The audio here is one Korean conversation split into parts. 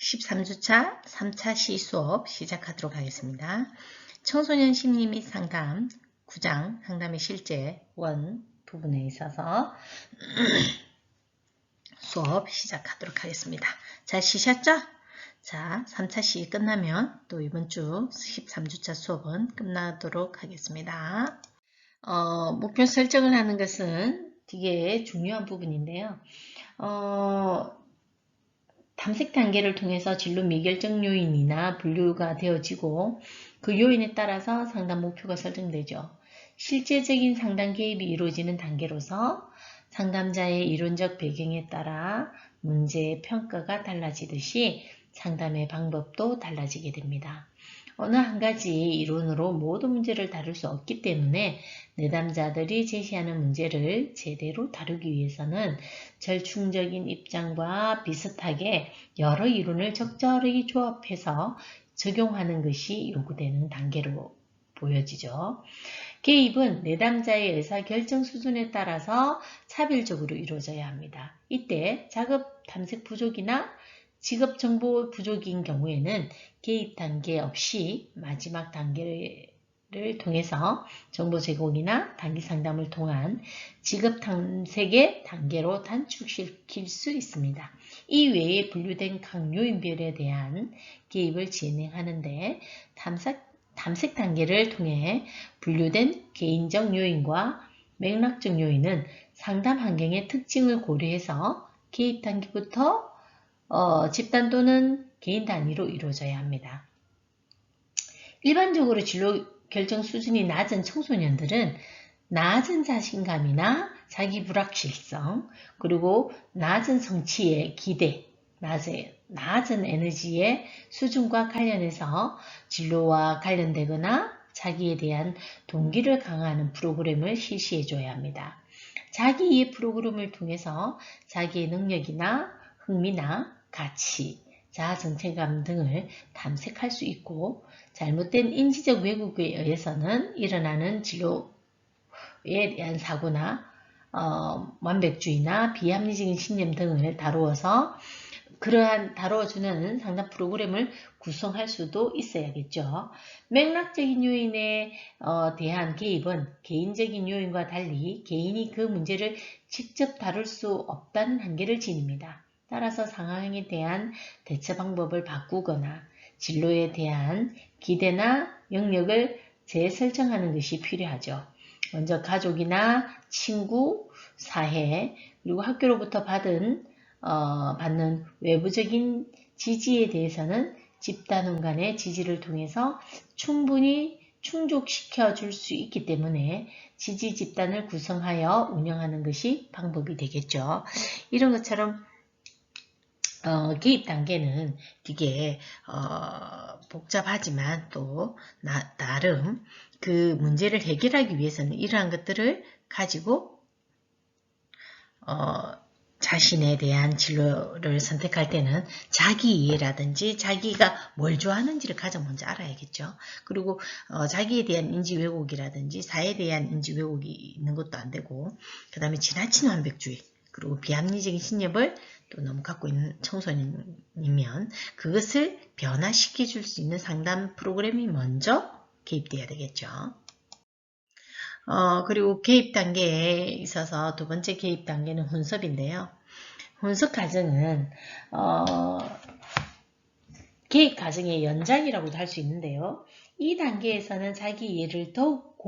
13주차 3차 시수업 시작하도록 하겠습니다. 청소년 심리 및 상담 9장 상담의 실제 원 부분에 있어서 수업 시작하도록 하겠습니다. 잘 쉬셨죠? 자, 3차 시 끝나면 또 이번 주 13주차 수업은 끝나도록 하겠습니다. 목표 설정을 하는 것은 되게 중요한 부분인데요. 탐색 단계를 통해서 진로 미결정 요인이나 분류가 되어지고 그 요인에 따라서 상담 목표가 설정되죠. 실제적인 상담 개입이 이루어지는 단계로서 상담자의 이론적 배경에 따라 문제의 평가가 달라지듯이 상담의 방법도 달라지게 됩니다. 어느 한 가지 이론으로 모든 문제를 다룰 수 없기 때문에 내담자들이 제시하는 문제를 제대로 다루기 위해서는 절충적인 입장과 비슷하게 여러 이론을 적절히 조합해서 적용하는 것이 요구되는 단계로 보여지죠. 개입은 내담자의 의사결정 수준에 따라서 차별적으로 이루어져야 합니다. 이때 작업 탐색 부족이나 직업 정보 부족인 경우에는 개입 단계 없이 마지막 단계를 통해서 정보 제공이나 단기 상담을 통한 직업 탐색의 단계로 단축시킬 수 있습니다. 이 외에 분류된 각 요인별에 대한 개입을 진행하는데 탐색 단계를 통해 분류된 개인적 요인과 맥락적 요인은 상담 환경의 특징을 고려해서 개입 단계부터 집단 또는 개인 단위로 이루어져야 합니다. 일반적으로 진로 결정 수준이 낮은 청소년들은 낮은 자신감이나 자기 불확실성, 그리고 낮은 성취의 기대, 낮은 에너지의 수준과 관련해서 진로와 관련되거나 자기에 대한 동기를 강화하는 프로그램을 실시해줘야 합니다. 자기 이해 프로그램을 통해서 자기의 능력이나 흥미나 가치, 자아 정체감 등을 탐색할 수 있고 잘못된 인지적 왜곡에 의해서는 일어나는 진로에 대한 사고나 완벽주의나 비합리적인 신념 등을 다루어서 다뤄주는 상담 프로그램을 구성할 수도 있어야겠죠. 맥락적인 요인에 대한 개입은 개인적인 요인과 달리 개인이 그 문제를 직접 다룰 수 없다는 한계를 지닙니다. 따라서 상황에 대한 대처 방법을 바꾸거나 진로에 대한 기대나 영역을 재설정하는 것이 필요하죠. 먼저 가족이나 친구, 사회, 그리고 학교로부터 받는 외부적인 지지에 대해서는 집단원 간의 지지를 통해서 충분히 충족시켜 줄 수 있기 때문에 지지 집단을 구성하여 운영하는 것이 방법이 되겠죠. 이런 것처럼 개입 단계는 되게 복잡하지만 또 나름 그 문제를 해결하기 위해서는 이러한 것들을 가지고 자신에 대한 진로를 선택할 때는 자기 이해라든지 자기가 뭘 좋아하는지를 가장 먼저 알아야겠죠. 그리고 자기에 대한 인지 왜곡이라든지 사회에 대한 인지 왜곡이 있는 것도 안 되고, 그 다음에 지나친 완벽주의, 그리고 비합리적인 신념을 또 너무 갖고 있는 청소년이면 그것을 변화시켜 줄 수 있는 상담 프로그램이 먼저 개입돼야 되겠죠. 그리고 개입 단계에 있어서 두 번째 개입 단계는 혼섭인데요. 혼섭 과정은 개입 과정의 연장이라고도 할 수 있는데요. 이 단계에서는 자기 이해를 더욱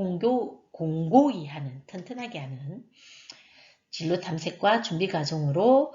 공고히 하는, 튼튼하게 하는 진로 탐색과 준비 과정으로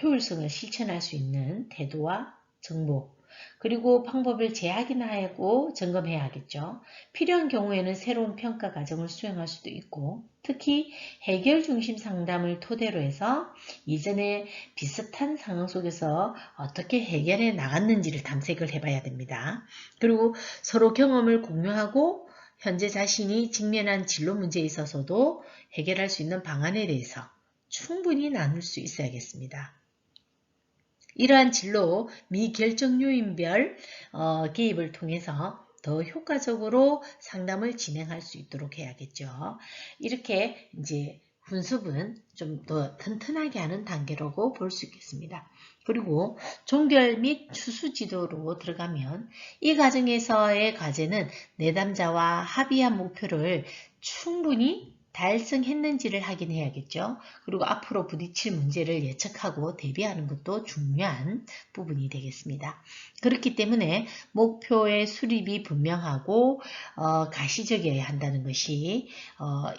효율성을 실천할 수 있는 태도와 정보, 그리고 방법을 재확인하고 점검해야 하겠죠. 필요한 경우에는 새로운 평가 과정을 수행할 수도 있고, 특히 해결 중심 상담을 토대로 해서 이전에 비슷한 상황 속에서 어떻게 해결해 나갔는지를 탐색을 해봐야 됩니다. 그리고 서로 경험을 공유하고 현재 자신이 직면한 진로 문제에 있어서도 해결할 수 있는 방안에 대해서 충분히 나눌 수 있어야겠습니다. 이러한 진로 미결정 요인별 개입을 통해서 더 효과적으로 상담을 진행할 수 있도록 해야겠죠. 이렇게 이제 분습은 좀 더 튼튼하게 하는 단계라고 볼 수 있겠습니다. 그리고 종결 및 추수 지도로 들어가면 이 과정에서의 과제는 내담자와 합의한 목표를 충분히 달성했는지를 확인해야겠죠. 그리고 앞으로 부딪힐 문제를 예측하고 대비하는 것도 중요한 부분이 되겠습니다. 그렇기 때문에 목표의 수립이 분명하고 가시적이어야 한다는 것이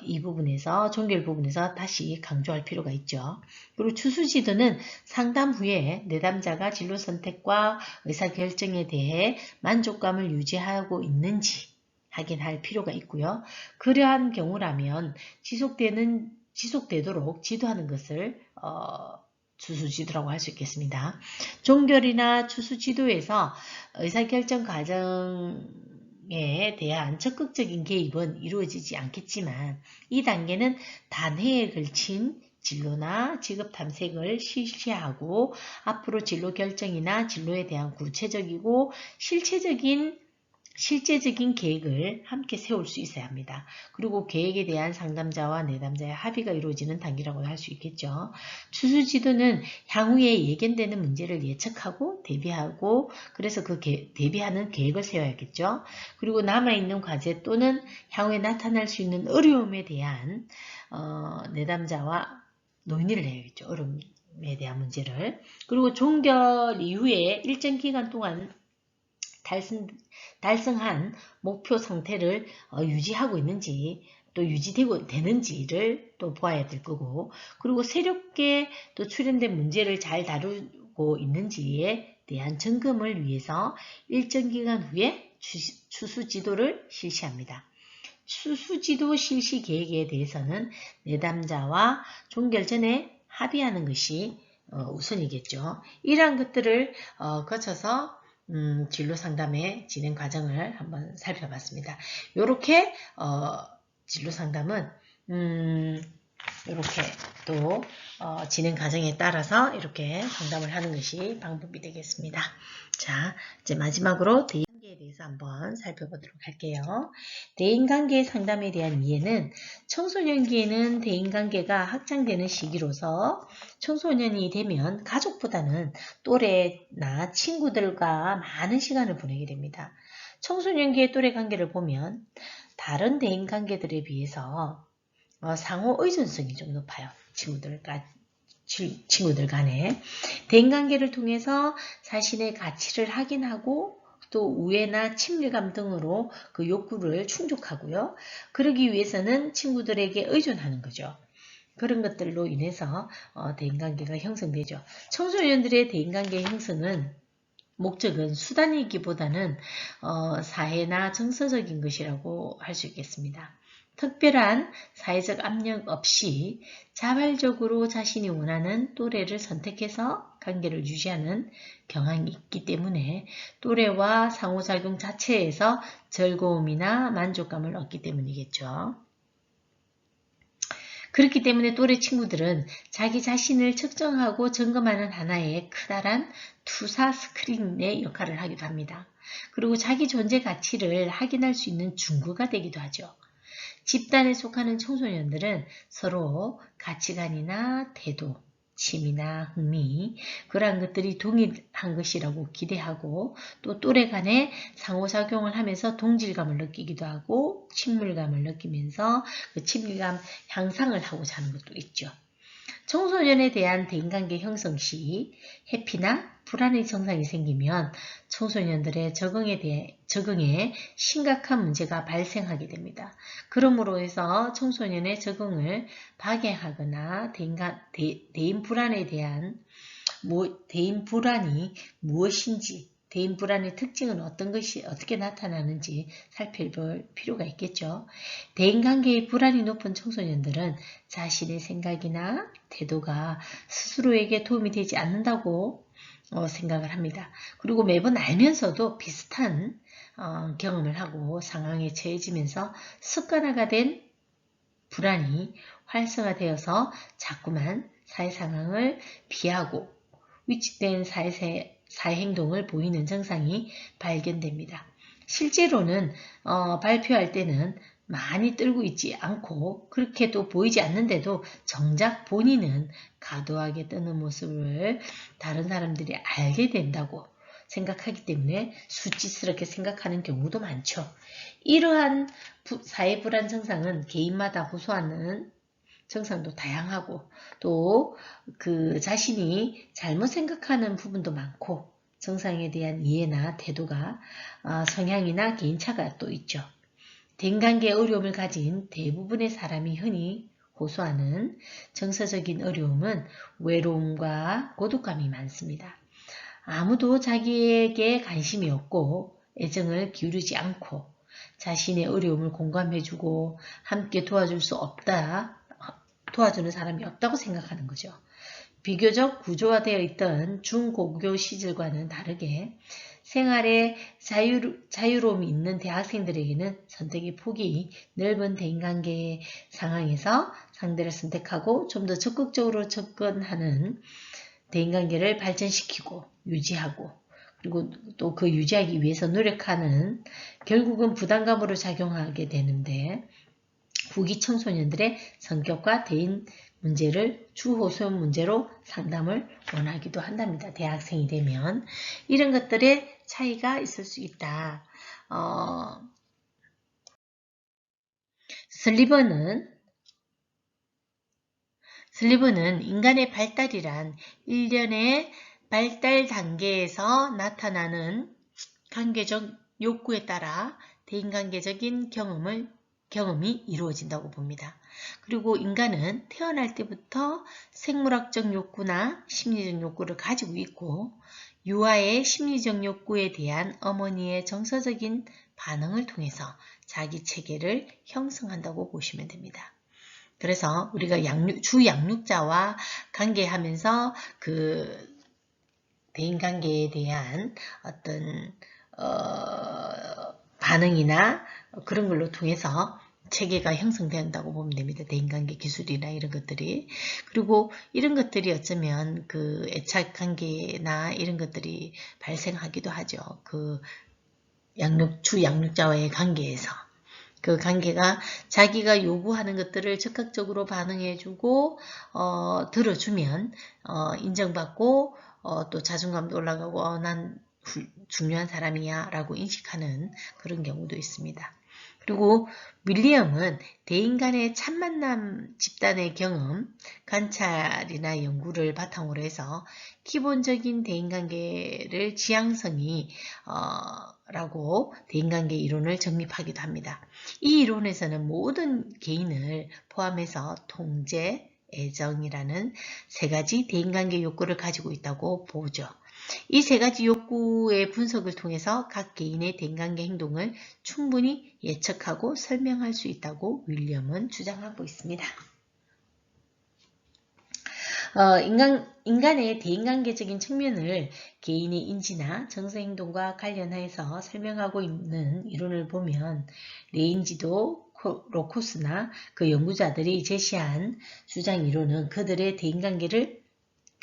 이 부분에서 종결 부분에서 다시 강조할 필요가 있죠. 그리고 추수지도는 상담 후에 내담자가 진로 선택과 의사결정에 대해 만족감을 유지하고 있는지 확인할 필요가 있고요. 그러한 경우라면 지속되도록 지도하는 것을 추수지도라고 할 수 있겠습니다. 종결이나 추수지도에서 의사결정 과정에 대한 적극적인 개입은 이루어지지 않겠지만 이 단계는 단해에 걸친 진로나 직업 탐색을 실시하고 앞으로 진로 결정이나 진로에 대한 구체적이고 실제적인 계획을 함께 세울 수 있어야 합니다. 그리고 계획에 대한 상담자와 내담자의 합의가 이루어지는 단계라고 할 수 있겠죠. 추수지도는 향후에 예견되는 문제를 예측하고 대비하고 그래서 그 대비하는 계획을 세워야겠죠. 그리고 남아있는 과제 또는 향후에 나타날 수 있는 어려움에 대한 내담자와 논의를 해야겠죠. 어려움에 대한 문제를. 그리고 종결 이후에 일정 기간 동안 달성한 목표 상태를 유지하고 있는지 또 유지되고 되는지를 또 보아야 될 거고 그리고 새롭게 또 출현된 문제를 잘 다루고 있는지에 대한 점검을 위해서 일정 기간 후에 추수지도를 실시합니다. 추수지도 실시 계획에 대해서는 내담자와 종결 전에 합의하는 것이 우선이겠죠. 이러한 것들을 거쳐서 진로 상담의 진행 과정을 한번 살펴봤습니다. 이렇게 진로 상담은 이렇게 또 진행 과정에 따라서 이렇게 상담을 하는 것이 방법이 되겠습니다. 자, 이제 마지막으로 대인관계에 대해서 한번 살펴보도록 할게요. 대인관계 상담에 대한 이해는 청소년기에는 대인관계가 확장되는 시기로서 청소년이 되면 가족보다는 또래나 친구들과 많은 시간을 보내게 됩니다. 청소년기의 또래 관계를 보면 다른 대인관계들에 비해서 상호 의존성이 좀 높아요. 친구들 간에. 대인관계를 통해서 자신의 가치를 확인하고 또 우애나 친밀감 등으로 그 욕구를 충족하고요. 그러기 위해서는 친구들에게 의존하는 거죠. 그런 것들로 인해서 대인관계가 형성되죠. 청소년들의 대인관계 형성은 목적은 수단이기보다는 사회나 정서적인 것이라고 할 수 있겠습니다. 특별한 사회적 압력 없이 자발적으로 자신이 원하는 또래를 선택해서 관계를 유지하는 경향이 있기 때문에 또래와 상호작용 자체에서 즐거움이나 만족감을 얻기 때문이겠죠. 그렇기 때문에 또래 친구들은 자기 자신을 측정하고 점검하는 하나의 커다란 투사 스크린의 역할을 하기도 합니다. 그리고 자기 존재 가치를 확인할 수 있는 중구가 되기도 하죠. 집단에 속하는 청소년들은 서로 가치관이나 태도, 취미나 흥미, 그러한 것들이 동일한 것이라고 기대하고 또 또래 간에 상호작용을 하면서 동질감을 느끼기도 하고 친밀감을 느끼면서 그 친밀감 향상을 하고자 하는 것도 있죠. 청소년에 대한 대인관계 형성 시 회피나 불안의 증상이 생기면 청소년들의 적응에 심각한 문제가 발생하게 됩니다. 그러므로 해서 청소년의 적응을 방해하거나 대인 불안이 무엇인지 대인 불안의 특징은 어떤 것이 어떻게 나타나는지 살펴볼 필요가 있겠죠. 대인관계의 불안이 높은 청소년들은 자신의 생각이나 태도가 스스로에게 도움이 되지 않는다고 생각을 합니다. 그리고 매번 알면서도 비슷한 경험을 하고 상황에 처해지면서 습관화가 된 불안이 활성화되어서 자꾸만 사회 상황을 피하고 위축된 사회 행동을 보이는 증상이 발견됩니다. 실제로는 발표할 때는 많이 떨고 있지 않고 그렇게도 보이지 않는데도 정작 본인은 과도하게 떠는 모습을 다른 사람들이 알게 된다고 생각하기 때문에 수치스럽게 생각하는 경우도 많죠. 이러한 사회 불안 증상은 개인마다 호소하는 증상도 다양하고 또 그 자신이 잘못 생각하는 부분도 많고 증상에 대한 이해나 태도가 성향이나 개인차가 또 있죠. 대인관계 어려움을 가진 대부분의 사람이 흔히 호소하는 정서적인 어려움은 외로움과 고독감이 많습니다. 아무도 자기에게 관심이 없고 애정을 기울이지 않고 자신의 어려움을 공감해주고 함께 도와줄 수 없다, 도와주는 사람이 없다고 생각하는 거죠. 비교적 구조화되어 있던 중고교 시절과는 다르게 생활에 자유로움이 있는 대학생들에게는 선택의 폭이 넓은 대인관계 상황에서 상대를 선택하고 좀 더 적극적으로 접근하는 대인관계를 발전시키고 유지하고 그리고 또 그 유지하기 위해서 노력하는 결국은 부담감으로 작용하게 되는데 후기 청소년들의 성격과 대인 문제를 주호소 문제로 상담을 원하기도 한답니다. 대학생이 되면 이런 것들의 차이가 있을 수 있다. 슬리번은 인간의 발달이란 일련의 발달 단계에서 나타나는 관계적 욕구에 따라 대인관계적인 경험이 이루어진다고 봅니다. 그리고 인간은 태어날 때부터 생물학적 욕구나 심리적 욕구를 가지고 있고 유아의 심리적 욕구에 대한 어머니의 정서적인 반응을 통해서 자기 체계를 형성한다고 보시면 됩니다. 그래서 우리가 주 양육자와 관계하면서 그 대인관계에 대한 어떤 반응이나 그런 걸로 통해서 체계가 형성된다고 보면 됩니다. 대인관계 기술이나 이런 것들이. 그리고 이런 것들이 어쩌면 그 애착관계나 이런 것들이 발생하기도 하죠. 그 주 양육자와의 관계에서. 그 관계가 자기가 요구하는 것들을 적극적으로 반응해주고 들어주면 인정받고 또 자존감도 올라가고 난 중요한 사람이야 라고 인식하는 그런 경우도 있습니다. 그리고 윌리엄은 대인 간의 첫 만남 집단의 경험, 관찰이나 연구를 바탕으로 해서 기본적인 대인관계를 지향성이 라고 대인관계 이론을 정립하기도 합니다. 이 이론에서는 모든 개인을 포함해서 통제, 애정이라는 세 가지 대인관계 욕구를 가지고 있다고 보죠. 이 세 가지 욕구의 분석을 통해서 각 개인의 대인관계 행동을 충분히 예측하고 설명할 수 있다고 윌리엄은 주장하고 있습니다. 인간의 대인관계적인 측면을 개인의 인지나 정서행동과 관련해서 설명하고 있는 이론을 보면 레인지도 로코스나 그 연구자들이 제시한 주장 이론은 그들의 대인관계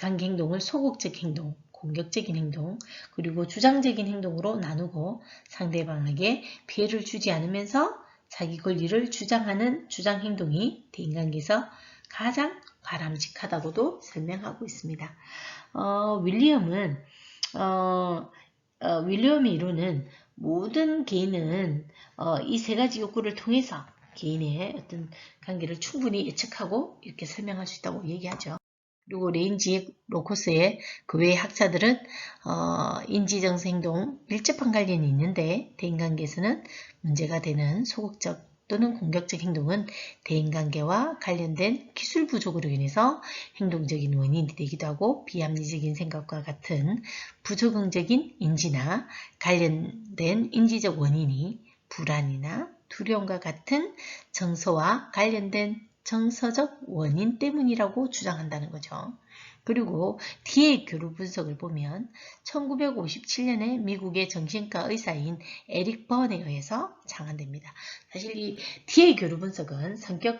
행동을 소극적 행동, 공격적인 행동, 그리고 주장적인 행동으로 나누고 상대방에게 피해를 주지 않으면서 자기 권리를 주장하는 주장 행동이 대인관계에서 가장 바람직하다고도 설명하고 있습니다. 윌리엄의 이론은 모든 개인은 이 세 가지 욕구를 통해서 개인의 어떤 관계를 충분히 예측하고 이렇게 설명할 수 있다고 얘기하죠. 그리고 레인지 로코스의 그 외의 학자들은 인지정서 행동 밀접한 관련이 있는데 대인관계에서는 문제가 되는 소극적 또는 공격적 행동은 대인관계와 관련된 기술 부족으로 인해서 행동적인 원인이 되기도 하고 비합리적인 생각과 같은 부적응적인 인지나 관련된 인지적 원인이 불안이나 두려움과 같은 정서와 관련된 정서적 원인 때문이라고 주장한다는 거죠. 그리고 뒤의 교류 분석을 보면 1957년에 미국의 정신과 의사인 에릭 번에 의해서 창안됩니다. 사실 이 뒤의 교류 분석은 성격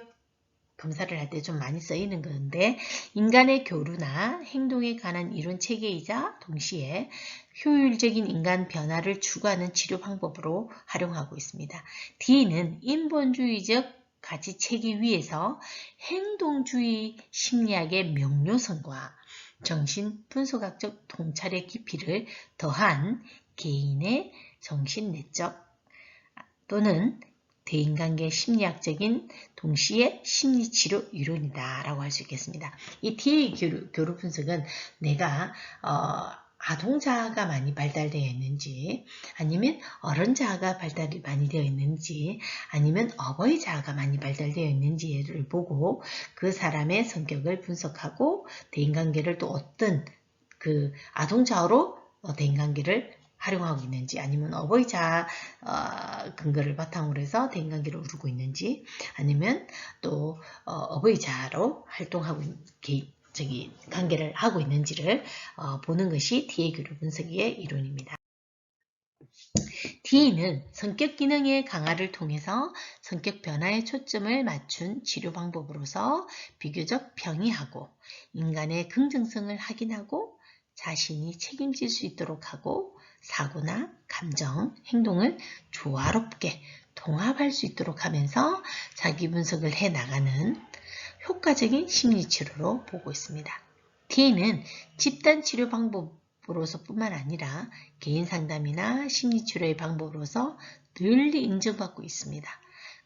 검사를 할 때 좀 많이 쓰이는 건데 인간의 교류나 행동에 관한 이론 체계이자 동시에 효율적인 인간 변화를 추구하는 치료 방법으로 활용하고 있습니다. D는 인본주의적 가치 체계 위에서 행동주의 심리학의 명료성과 정신 분석학적 통찰의 깊이를 더한 개인의 정신내적 또는 대인관계 심리학적인 동시에 심리치료 이론이다 라고 할 수 있겠습니다. 이 TA 교류 분석은 내가 아동자아가 많이 발달되어 있는지 아니면 어른자아가 발달이 많이 되어 있는지 아니면 어버이자아가 많이 발달되어 있는지를 보고 그 사람의 성격을 분석하고 대인관계를 또 어떤 그 아동자아로 대인관계를 활용하고 있는지 아니면 어버이자 근거를 바탕으로 해서 대인관계를 이루고 있는지 아니면 또 어버이자로 활동하고 관계를 하고 있는지를 보는 것이 TA 교류 분석의 이론입니다. D는 성격 기능의 강화를 통해서 성격 변화에 초점을 맞춘 치료 방법으로서 비교적 평이하고 인간의 긍정성을 확인하고 자신이 책임질 수 있도록 하고 사고나 감정, 행동을 조화롭게 통합할 수 있도록 하면서 자기 분석을 해나가는 효과적인 심리치료로 보고 있습니다. T는 집단치료 방법으로서 뿐만 아니라 개인 상담이나 심리치료의 방법으로서 널리 인정받고 있습니다.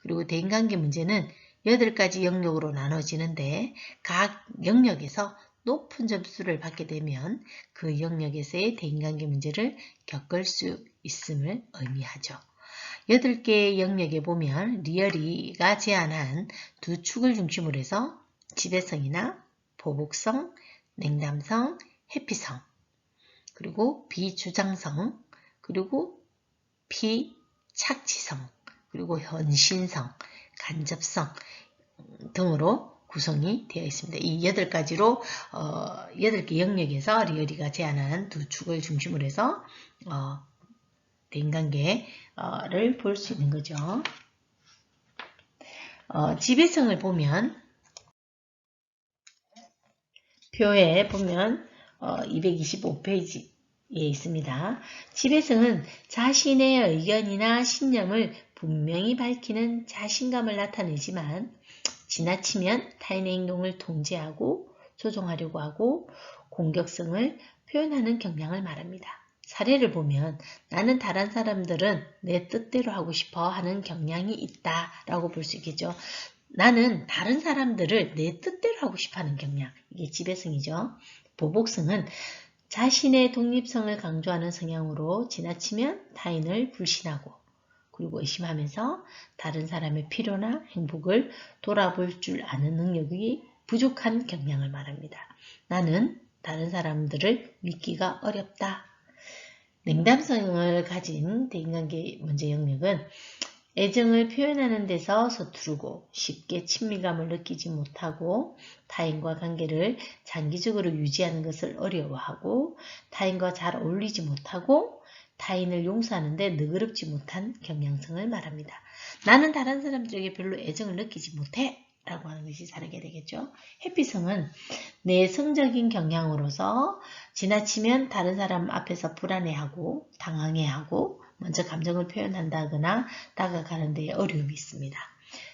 그리고 대인관계 문제는 8가지 영역으로 나눠지는데 각 영역에서 높은 점수를 받게 되면 그 영역에서의 대인관계 문제를 겪을 수 있음을 의미하죠. 8개의 영역에 보면 리어리가 제안한 두 축을 중심으로 해서 지배성이나 보복성, 냉담성, 회피성, 그리고 비주장성, 그리고 비착취성, 그리고 현신성, 간접성 등으로 구성이 되어 있습니다. 이 8가지로 8개 영역에서 리어리가 제안한 두 축을 중심으로 해서 대인관계를 볼 수 있는 거죠. 지배성을 보면 표에 보면 225페이지에 있습니다. 지배성은 자신의 의견이나 신념을 분명히 밝히는 자신감을 나타내지만 지나치면 타인의 행동을 통제하고 조종하려고 하고 공격성을 표현하는 경향을 말합니다. 사례를 보면 나는 다른 사람들은 내 뜻대로 하고 싶어 하는 경향이 있다라고 볼 수 있겠죠. 나는 다른 사람들을 내 뜻대로 하고 싶어 하는 경향, 이게 지배성이죠. 보복성은 자신의 독립성을 강조하는 성향으로 지나치면 타인을 불신하고 그리고 의심하면서 다른 사람의 필요나 행복을 돌아볼 줄 아는 능력이 부족한 경향을 말합니다. 나는 다른 사람들을 믿기가 어렵다. 냉담성을 가진 대인관계 문제 영역은 애정을 표현하는 데서 서투르고 쉽게 친밀감을 느끼지 못하고 타인과 관계를 장기적으로 유지하는 것을 어려워하고 타인과 잘 어울리지 못하고 타인을 용서하는 데 너그럽지 못한 경향성을 말합니다. 나는 다른 사람들에게 별로 애정을 느끼지 못해 라고 하는 것이 다르게 되겠죠. 회피성은 내성적인 경향으로서 지나치면 다른 사람 앞에서 불안해하고 당황해하고 먼저 감정을 표현한다거나 다가가는 데 어려움이 있습니다.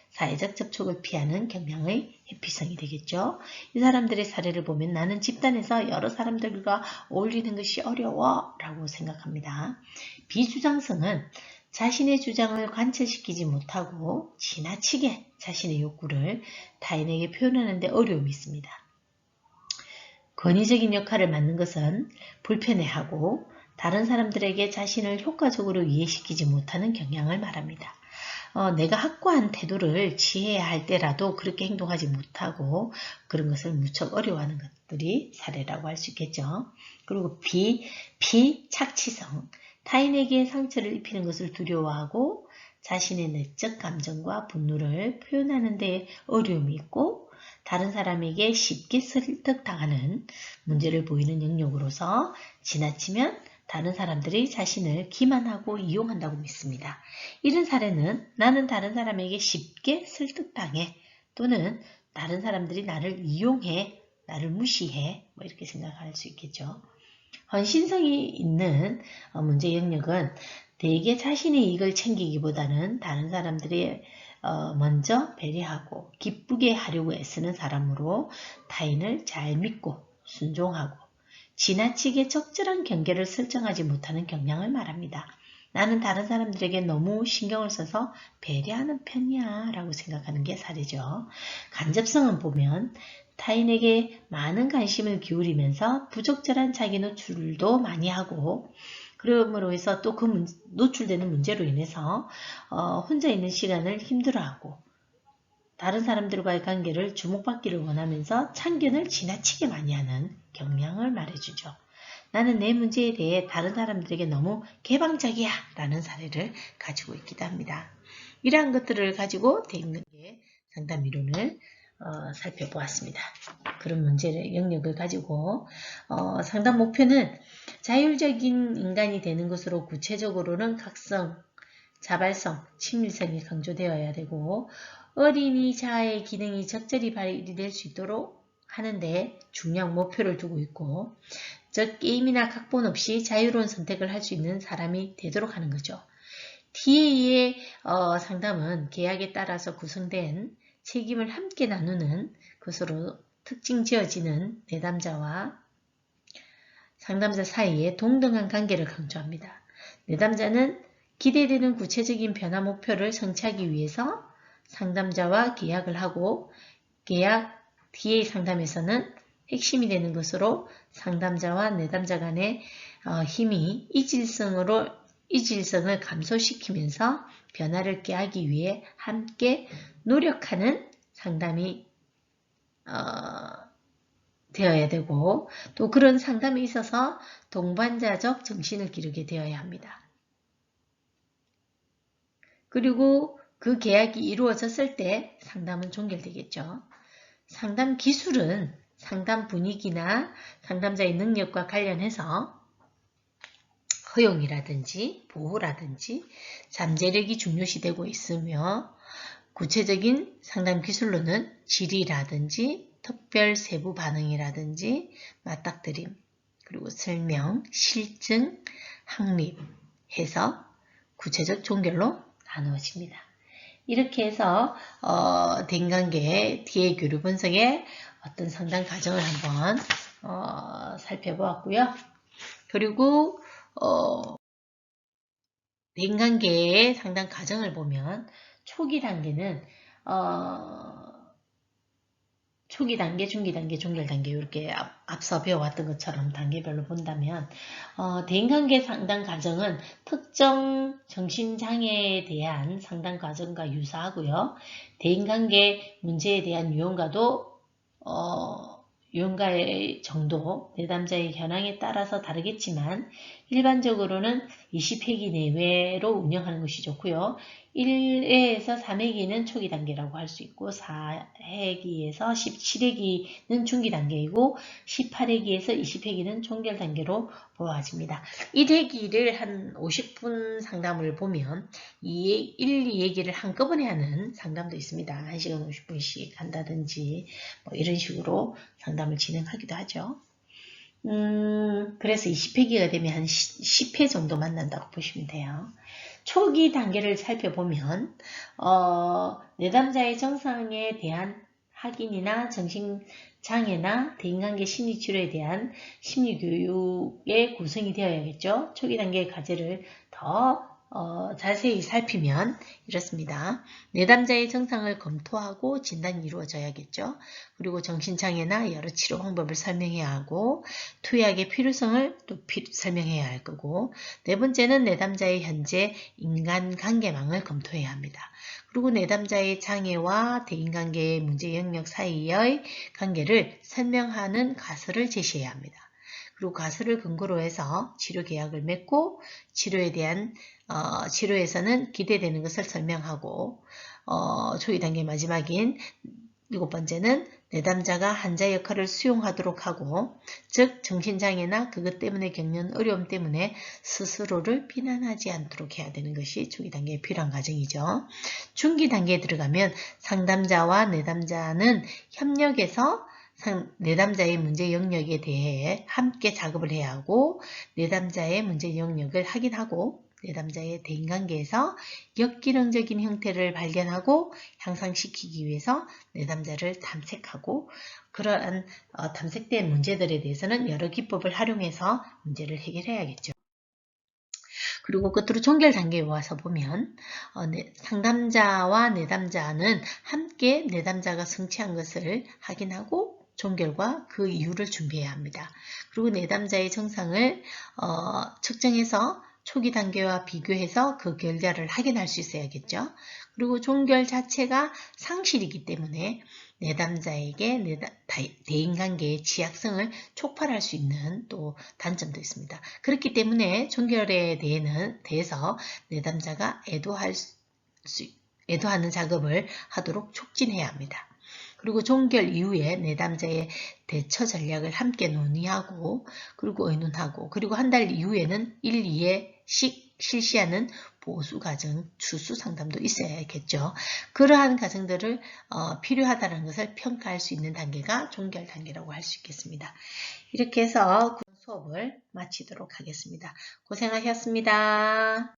사회적 접촉을 피하는 경향의 회피성이 되겠죠. 이 사람들의 사례를 보면 나는 집단에서 여러 사람들과 어울리는 것이 어려워 라고 생각합니다. 비주장성은 자신의 주장을 관철시키지 못하고 지나치게 자신의 욕구를 타인에게 표현하는 데 어려움이 있습니다. 권위적인 역할을 맡는 것은 불편해하고 다른 사람들에게 자신을 효과적으로 이해시키지 못하는 경향을 말합니다. 내가 확고한 태도를 취해야 할 때라도 그렇게 행동하지 못하고 그런 것을 무척 어려워하는 것들이 사례라고 할 수 있겠죠. 그리고 비착취성, 타인에게 상처를 입히는 것을 두려워하고 자신의 내적 감정과 분노를 표현하는 데 어려움이 있고 다른 사람에게 쉽게 설득당하는 문제를 보이는 영역으로서 지나치면 다른 사람들이 자신을 기만하고 이용한다고 믿습니다. 이런 사례는 나는 다른 사람에게 쉽게 설득당해 또는 다른 사람들이 나를 이용해, 나를 무시해, 뭐 이렇게 생각할 수 있겠죠. 헌신성이 있는 문제 영역은 대개 자신의 이익을 챙기기보다는 다른 사람들이 먼저 배려하고 기쁘게 하려고 애쓰는 사람으로 타인을 잘 믿고 순종하고 지나치게 적절한 경계를 설정하지 못하는 경향을 말합니다. 나는 다른 사람들에게 너무 신경을 써서 배려하는 편이야 라고 생각하는 게 사례죠. 간접성은 보면 타인에게 많은 관심을 기울이면서 부적절한 자기 노출도 많이 하고 그러므로 해서 또 그 노출되는 문제로 인해서 혼자 있는 시간을 힘들어하고 다른 사람들과의 관계를 주목받기를 원하면서 참견을 지나치게 많이 하는 경향을 말해주죠. 나는 내 문제에 대해 다른 사람들에게 너무 개방적이야 라는 사례를 가지고 있기도 합니다. 이러한 것들을 가지고 대인관계 상담 이론을 살펴보았습니다. 그런 문제의 영역을 가지고 상담 목표는 자율적인 인간이 되는 것으로 구체적으로는 각성, 자발성, 친밀성이 강조되어야 되고 어린이 자아의 기능이 적절히 발휘될 수 있도록 하는데 중요한 목표를 두고 있고 즉 게임이나 각본 없이 자유로운 선택을 할 수 있는 사람이 되도록 하는 거죠. TA의 상담은 계약에 따라서 구성된 책임을 함께 나누는 것으로 특징 지어지는 내담자와 상담자 사이의 동등한 관계를 강조합니다. 내담자는 기대되는 구체적인 변화 목표를 성취하기 위해서 상담자와 계약을 하고 계약 TA 상담에서는 핵심이 되는 것으로 상담자와 내담자 간의 힘이 이질성을 감소시키면서 변화를 꾀하기 위해 함께 노력하는 상담이 되어야 되고 또 그런 상담에 있어서 동반자적 정신을 기르게 되어야 합니다. 그리고 그 계약이 이루어졌을 때 상담은 종결되겠죠. 상담 기술은 상담 분위기나 상담자의 능력과 관련해서 허용이라든지 보호라든지 잠재력이 중요시되고 있으며 구체적인 상담 기술로는 질의라든지 특별 세부 반응이라든지 맞닥뜨림 그리고 설명, 실증, 확립, 해석, 구체적 종결로 나누어집니다. 이렇게 해서 대인관계 TA 교류 분석의 어떤 상담 과정을 한번 살펴보았고요. 그리고 대인관계의 상담 과정을 보면 초기 단계는 초기 단계, 중기 단계, 종결 단계 이렇게 앞서 배워왔던 것처럼 단계별로 본다면 대인관계 상담 과정은 특정 정신장애에 대한 상담 과정과 유사하고요. 대인관계 문제에 대한 유형과도 유형과의 정도, 내담자의 현황에 따라서 다르겠지만 일반적으로는 20회기 내외로 운영하는 것이 좋고요. 1회에서 3회기는 초기 단계라고 할 수 있고 4회기에서 17회기는 중기 단계이고 18회기에서 20회기는 종결 단계로 보아집니다. 1회기를 한 50분 상담을 보면 1, 2회기를 한꺼번에 하는 상담도 있습니다. 1시간 50분씩 한다든지 뭐 이런 식으로 상담을 진행하기도 하죠. 그래서 20회기가 되면 한 10회 정도 만난다고 보시면 돼요. 초기 단계를 살펴보면 내담자의 정상에 대한 확인이나 정신장애나 대인관계 심리치료에 대한 심리교육의 구성이 되어야겠죠. 초기 단계의 과제를 더 자세히 살피면 이렇습니다. 내담자의 정상을 검토하고 진단이 이루어져야겠죠. 그리고 정신장애나 여러 치료 방법을 설명해야 하고 투약의 필요성을 또 설명해야 할 거고 네 번째는 내담자의 현재 인간관계망을 검토해야 합니다. 그리고 내담자의 장애와 대인관계의 문제 영역 사이의 관계를 설명하는 가설을 제시해야 합니다. 그리고 가설을 근거로 해서 치료 계약을 맺고 치료에 대한 치료에서는 기대되는 것을 설명하고 초기 단계 마지막인 7번째는 내담자가 한자 역할을 수용하도록 하고, 즉 정신장애나 그것 때문에 겪는 어려움 때문에 스스로를 비난하지 않도록 해야 되는 것이 초기 단계에 필요한 과정이죠. 중기 단계에 들어가면 상담자와 내담자는 협력해서 내담자의 문제 영역에 대해 함께 작업을 해야 하고, 내담자의 문제 영역을 확인하고 내담자의 대인관계에서 역기능적인 형태를 발견하고 향상시키기 위해서 내담자를 탐색하고, 그러한 탐색된 문제들에 대해서는 여러 기법을 활용해서 문제를 해결해야겠죠. 그리고 끝으로 종결 단계에 와서 보면 상담자와 내담자는 함께 내담자가 성취한 것을 확인하고 종결과 그 이유를 준비해야 합니다. 그리고 내담자의 정상을 측정해서 초기 단계와 비교해서 그 결과를 확인할 수 있어야겠죠. 그리고 종결 자체가 상실이기 때문에 내담자에게 대인관계의 취약성을 촉발할 수 있는 또 단점도 있습니다. 그렇기 때문에 종결에 대해서 내담자가 애도하는 작업을 하도록 촉진해야 합니다. 그리고 종결 이후에 내담자의 대처 전략을 함께 논의하고, 그리고 의논하고, 그리고 한 달 이후에는 1, 2회씩 실시하는 보수 과정, 추수 상담도 있어야겠죠. 그러한 과정들을 필요하다는 것을 평가할 수 있는 단계가 종결 단계라고 할 수 있겠습니다. 이렇게 해서 수업을 마치도록 하겠습니다. 고생하셨습니다.